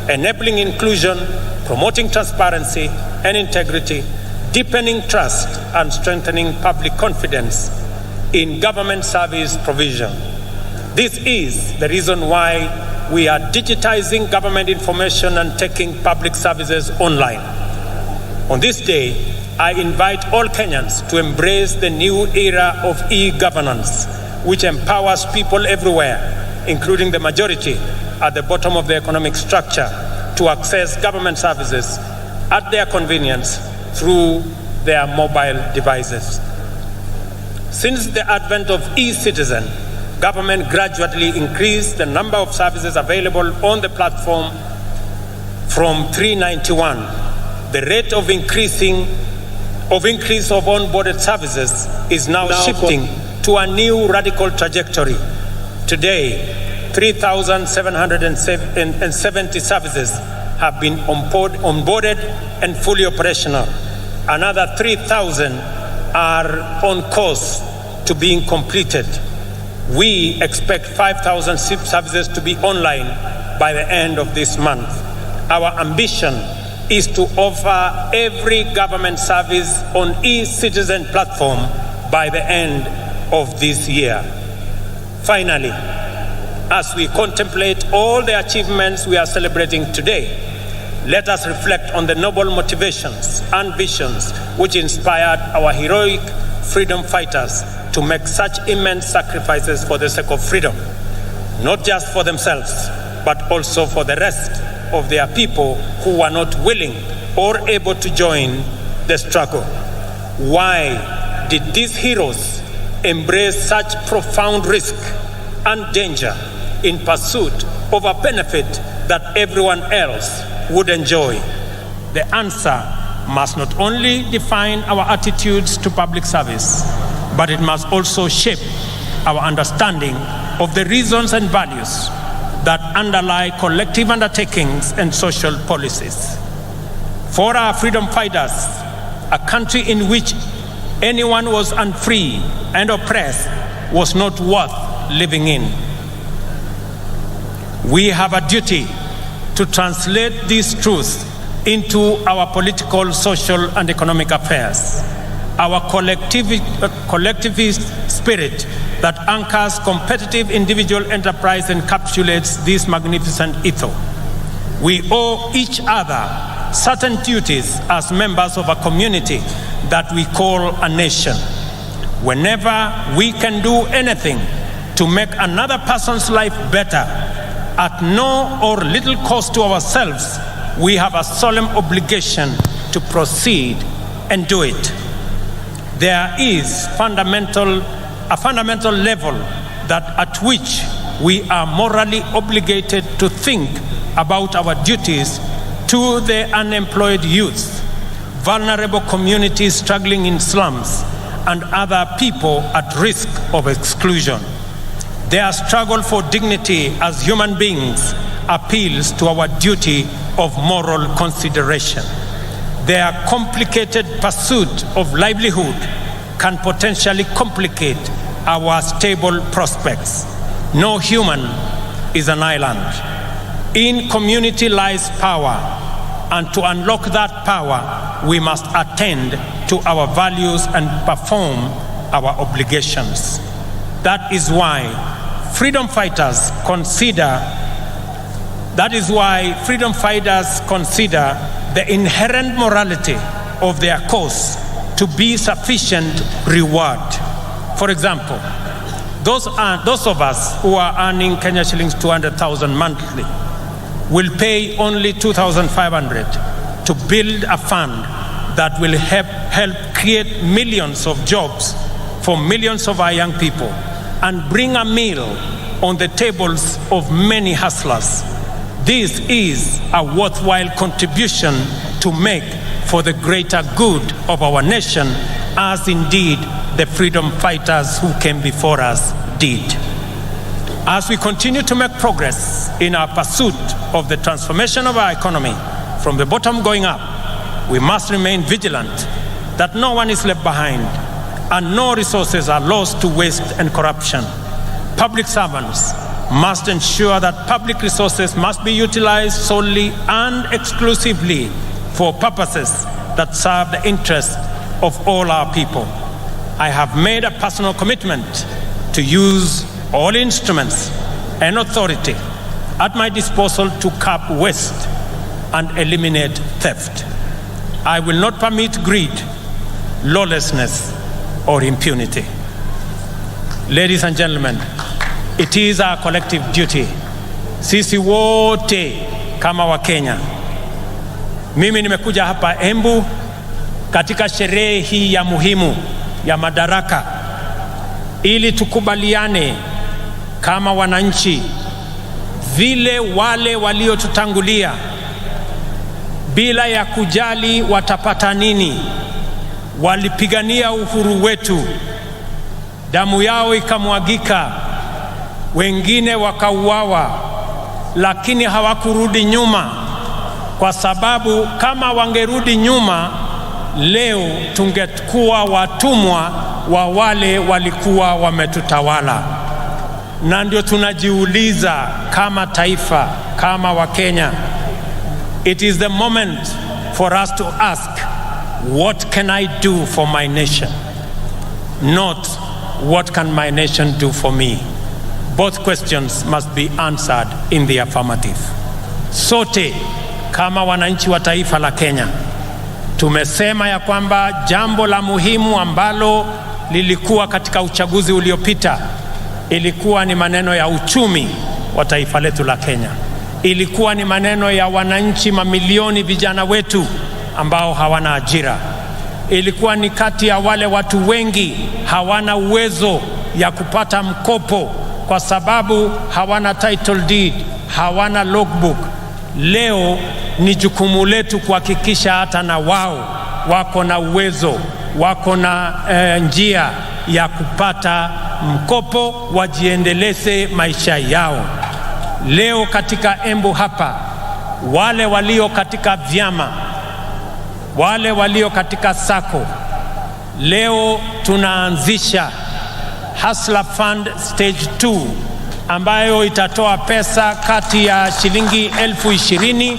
enabling inclusion, promoting transparency and integrity, deepening trust, and strengthening public confidence in government service provision. This is the reason why we are digitizing government information and taking public services online. On this day, I invite all Kenyans to embrace the new era of e-governance, which empowers people everywhere, including the majority at the bottom of the economic structure, to access government services at their convenience through their mobile devices. Since the advent of e-citizen, government gradually increased the number of services available on the platform from 391. The rate of increase of onboarded services is now shifting to a new radical trajectory. Today, 3,770 services have been onboarded and fully operational. Another 3,000 are on course to being completed. We expect 5,000 services to be online by the end of this month. Our ambition is to offer every government service on e-citizen platform by the end of this year. Finally, as we contemplate all the achievements we are celebrating today, let us reflect on the noble motivations and visions which inspired our heroic freedom fighters to make such immense sacrifices for the sake of freedom, not just for themselves, but also for the rest of their people who were not willing or able to join the struggle. Why did these heroes embrace such profound risk and danger in pursuit of a benefit that everyone else would enjoy? The answer must not only define our attitudes to public service, but it must also shape our understanding of the reasons and values that underlie collective undertakings and social policies. For our freedom fighters, a country in which anyone was unfree and oppressed was not worth living in. We have a duty to translate these truths into our political, social, and economic affairs. Our collectivist spirit that anchors competitive individual enterprise encapsulates this magnificent ethos. We owe each other certain duties as members of a community that we call a nation. Whenever we can do anything to make another person's life better, at no or little cost to ourselves, we have a solemn obligation to proceed and do it. There is a fundamental level at which we are morally obligated to think about our duties to the unemployed youth, vulnerable communities struggling in slums, and other people at risk of exclusion. Their struggle for dignity as human beings appeals to our duty of moral consideration. Their complicated pursuit of livelihood can potentially complicate our stable prospects. No human is an island. In community lies power, and to unlock that power, we must attend to our values and perform our obligations. That is why freedom fighters consider the inherent morality of their cause to be sufficient reward. For example, those of us who are earning Kenya shillings 200,000 monthly will pay only 2,500 to build a fund that will help create millions of jobs for millions of our young people and bring a meal on the tables of many hustlers. This is a worthwhile contribution to make for the greater good of our nation, as indeed the freedom fighters who came before us did. As we continue to make progress in our pursuit of the transformation of our economy from the bottom going up, we must remain vigilant that no one is left behind and no resources are lost to waste and corruption. Public servants must ensure that public resources must be utilized solely and exclusively for purposes that serve the interests of all our people. I have made a personal commitment to use all instruments and authority at my disposal to curb waste and eliminate theft. I will not permit greed, lawlessness, or impunity. Ladies and gentlemen, it is our collective duty, sisi wote kama Wakenya. Mimi nimekuja hapa Embu katika sherehe hii ya muhimu ya Madaraka ili tukubaliane kama wananchi vile wale waliotutangulia bila ya kujali watapata nini walipigania uhuru wetu, damu yao ikamwagika, wengine wakauawa, lakini hawakurudi nyuma, kwa sababu kama wangerudi nyuma leo tungekuwa watumwa wa wale walikuwa wametutawala. Na ndio tunajiuliza kama taifa, kama Wakenya, it is the moment for us to ask, what can I do for my nation? Not what can my nation do for me? Both questions must be answered in the affirmative. Sote kama wananchi wa taifa la Kenya tumesema ya kwamba jambo la muhimu ambalo lilikuwa katika uchaguzi uliopita ilikuwa ni maneno ya uchumi wa taifa letu la Kenya. Ilikuwa ni maneno ya wananchi mamilioni vijana wetu ambao hawana ajira. Ilikuwa ni kati ya wale watu wengi hawana uwezo ya kupata mkopo kwa sababu hawana title deed, hawana logbook. Leo ni jukumu letu kuhakikisha hata na wao wako na uwezo, wako na njia ya kupata mkopo wajiendeleze maisha yao. Leo katika Embu hapa, wale walio katika vyama, wale walio katika sako, leo tunaanzisha Hustler Fund Stage 2 ambayo itatoa pesa kati ya shilingi 20,000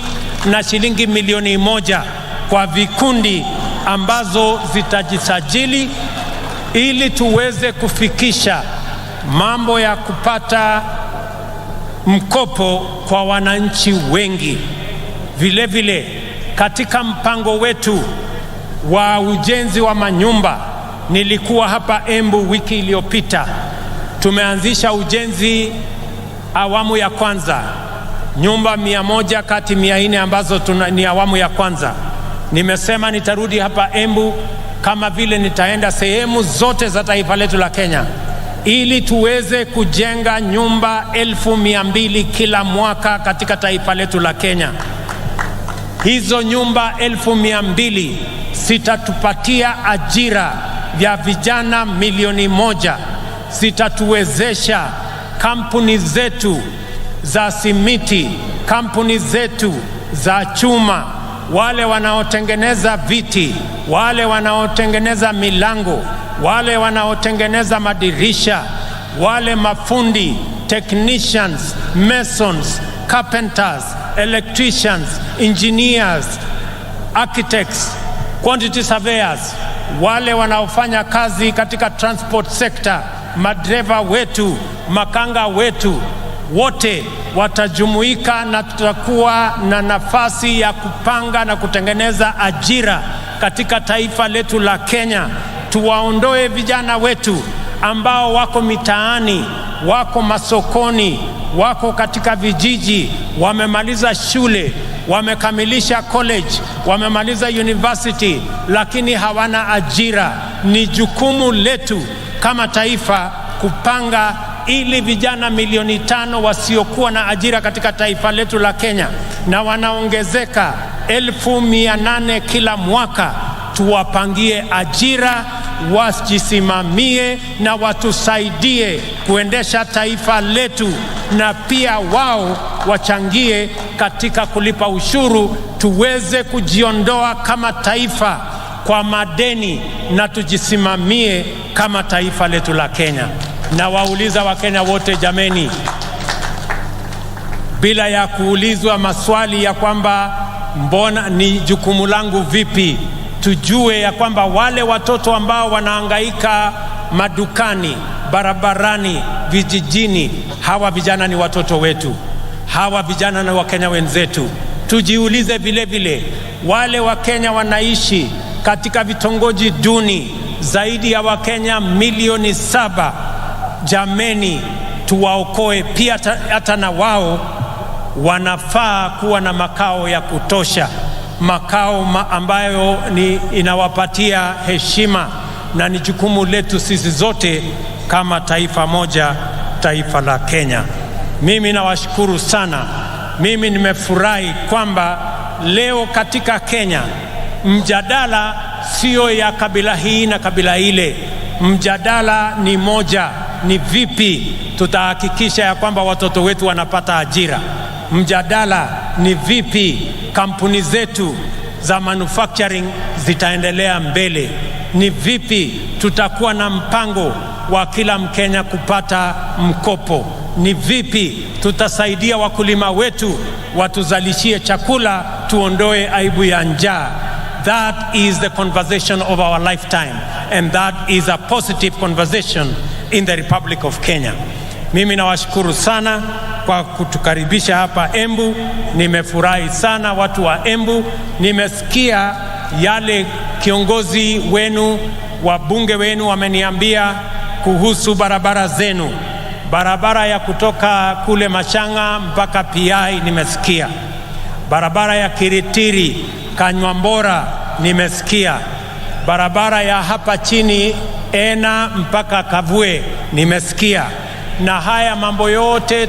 na shilingi 1,000,000 kwa vikundi ambazo zitajisajili ili tuweze kufikisha mambo ya kupata mkopo kwa wananchi wengi. Vile vile katika mpango wetu wa ujenzi wa manyumba, nilikuwa hapa Embu wiki iliyopita, tumeanzisha ujenzi awamu ya kwanza, nyumba 100 kati 400 ambazo ni awamu ya kwanza. Nimesema nitarudi hapa Embu kama vile nitaenda sehemu zote za taifa letu la Kenya ili tuweze kujenga nyumba 200,000 kila mwaka katika taifa letu la Kenya. Hizo nyumba 200,000 zitatupatia ajira ya vijana 1,000,000, zitatuwezesha kampuni zetu za simiti, kampuni zetu za chuma, wale wanaotengeneza viti, wale wanaotengeneza milango, wale wanaotengeneza madirisha, wale mafundi, technicians, masons, carpenters, electricians, engineers, architects, quantity surveyors, wale wanaofanya kazi katika transport sector, madereva wetu, makanga wetu, wote watajumuika na tutakuwa na nafasi ya kupanga na kutengeneza ajira katika taifa letu la Kenya. Tuwaondoe vijana wetu ambao wako mitaani, wako masokoni, wako katika vijiji, wamemaliza shule, wamekamilisha college, wamemaliza university, lakini hawana ajira. Ni jukumu letu kama taifa kupanga ili vijana milioni 5 wasiokuwa na ajira katika taifa letu la Kenya, na wanaongezeka 1,800 kila mwaka, tuwapangie ajira, wajisimamie na watusaidie kuendesha taifa letu, na pia wao wachangie katika kulipa ushuru, tuweze kujiondoa kama taifa kwa madeni na tujisimamie kama taifa letu la Kenya. Na wauliza Wakenya wote, jameni, bila ya kuulizwa maswali ya kwamba mbona ni jukumu langu vipi, tujue ya kwamba wale watoto ambao wanahangaika madukani, barabarani, vijijini, hawa vijana ni watoto wetu, hawa vijana na Wakenya wenzetu. Tujiulize vile vile wale Wakenya wanaishi katika vitongoji duni, zaidi ya Wakenya milioni 7. Jameni, tuwaokoe pia, hata na wao wanafaa kuwa na makao ya kutosha, makao ambayo inawapatia heshima, na ni jukumu letu sisi zote kama taifa moja, taifa la Kenya. Mimi nawashukuru sana. Mimi nimefurahi kwamba leo katika Kenya mjadala sio ya kabila hii na kabila ile. Mjadala ni moja, ni vipi tutahakikisha ya kwamba watoto wetu wanapata ajira. Mjadala ni vipi kampuni zetu za manufacturing zitaendelea mbele. Ni vipi tutakuwa na mpango wa kila Mkenya kupata mkopo. Ni vipi tutasaidia wakulima wetu watuzalishie chakula, tuondoe aibu ya njaa. That is the conversation of our lifetime, and that is a positive conversation in the Republic of Kenya. Mimi nawashukuru sana kwa kutukaribisha hapa Embu. Nimefurahi sana watu wa Embu. Nimesikia yale kiongozi wenu, wabunge wenu wameniambia kuhusu barabara zenu. Barabara ya kutoka kule Mashanga mpaka PI nimesikia. Barabara ya Kiritiri, Kanywambora nimesikia. Barabara ya hapa chini Ena mpaka Kavue nimesikia. Na haya mambo yote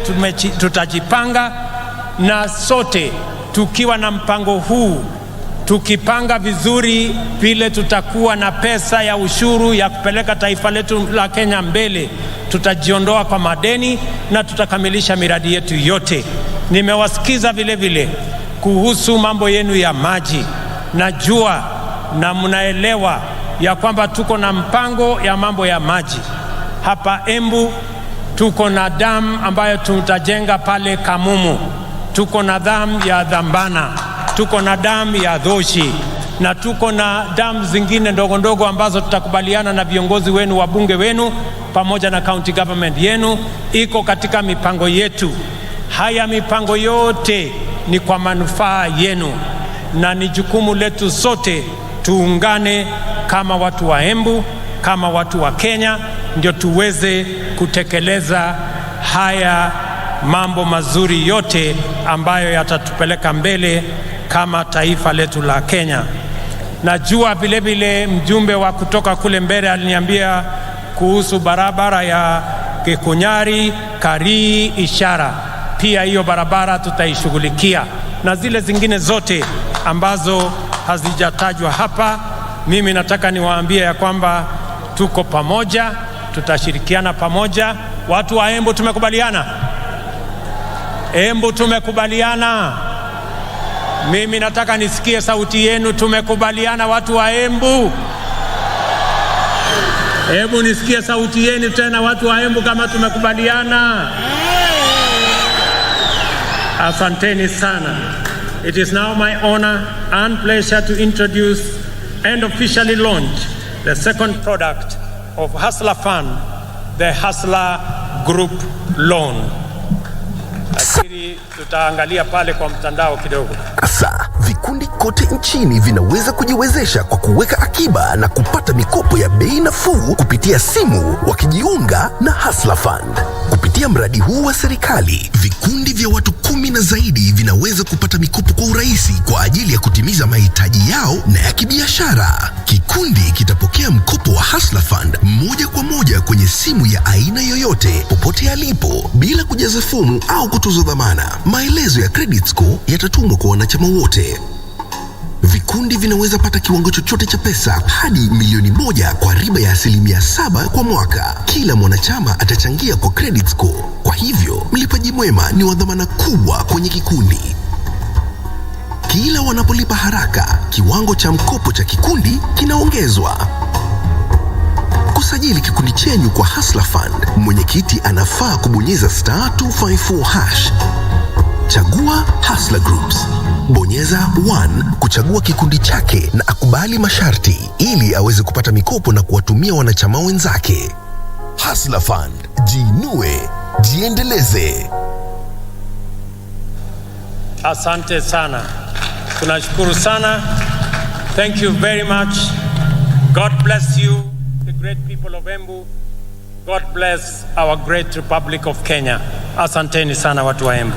tutajipanga, na sote tukiwa na mpango huu, tukipanga vizuri vile tutakuwa na pesa ya ushuru ya kupeleka taifa letu la Kenya mbele, tutajiondoa kwa madeni na tutakamilisha miradi yetu yote. Nimewasikiza vile vile kuhusu mambo yenu ya maji. Najua na mnaelewa ya kwamba tuko na mpango ya mambo ya maji. Hapa Embu tuko na damu ambayo tutajenga pale Kamumu. Tuko na damu ya Dhambana, tuko na damu ya Dhoshi, na tuko na damu zingine ndogo ndogo ambazo tutakubaliana na viongozi wenu, wabunge wenu pamoja na county government yenu. Iko katika mipango yetu. Haya mipango yote ni kwa manufaa yenu, na ni jukumu letu sote tuungane kama watu wa Embu, kama watu wa Kenya, ndio tuweze kutekeleza haya mambo mazuri yote ambayo yatatupeleka mbele kama taifa letu la Kenya. Najua vile vile mjumbe wa kutoka kule mbele aliniambia kuhusu barabara ya Kekunyari, Karii, Ishara. Pia hiyo barabara tutaishughulikia, na zile zingine zote ambazo hazijatajwa hapa. Mimi nataka niwaambie ya kwamba tuko pamoja, tutashirikiana pamoja. Watu wa Embu tumekubaliana? Embu tumekubaliana? Mimi nataka nisikie sauti yenu. Tumekubaliana watu wa Embu? Hebu nisikie sauti yenu tena watu wa Embu kama tumekubaliana. Asanteni sana. It is now my honor and pleasure to introduce and officially launch the second product of Hustler Fund, the Hustler Group Loan. Lakini tutaangalia pale kwa mtandao kidogo. Sasa vikundi kote nchini vinaweza kujiwezesha kwa kuweka akiba na kupata mikopo ya bei nafuu kupitia simu wakijiunga na Hustler Fund. Kupitia Kupitia mradi huu wa serikali, vikundi vya watu 10 na zaidi vinaweza kupata mikopo kwa urahisi kwa ajili ya kutimiza mahitaji yao na ya kibiashara. Kikundi kitapokea mkopo wa Hustler Fund moja kwa moja kwenye simu ya aina yoyote, popote alipo, bila kujaza fomu au kutozwa dhamana. Maelezo ya credit score yatatumwa kwa wanachama wote. Vikundi vinaweza pata kiwango chochote cha pesa hadi milioni 1 kwa riba ya 7% kwa mwaka. Kila mwanachama atachangia kwa credit score. Kwa hivyo, mlipaji mwema ni wa dhamana kubwa kwenye kikundi. Kila wanapolipa haraka, kiwango cha mkopo cha kikundi kinaongezwa. Kusajili kikundi chenyu kwa Hustler Fund, mwenyekiti anafaa kubonyeza *254#. Chagua Hustler Groups. Bonyeza 1 kuchagua kikundi chake na akubali masharti ili aweze kupata mikopo na kuwatumia wanachama wenzake. Hustler Fund, jiinue, jiendeleze. Asante sana. Tunashukuru sana. Thank you very much. God bless you, the great people of Embu. God bless our great Republic of Kenya. Asanteni sana watu wa Embu.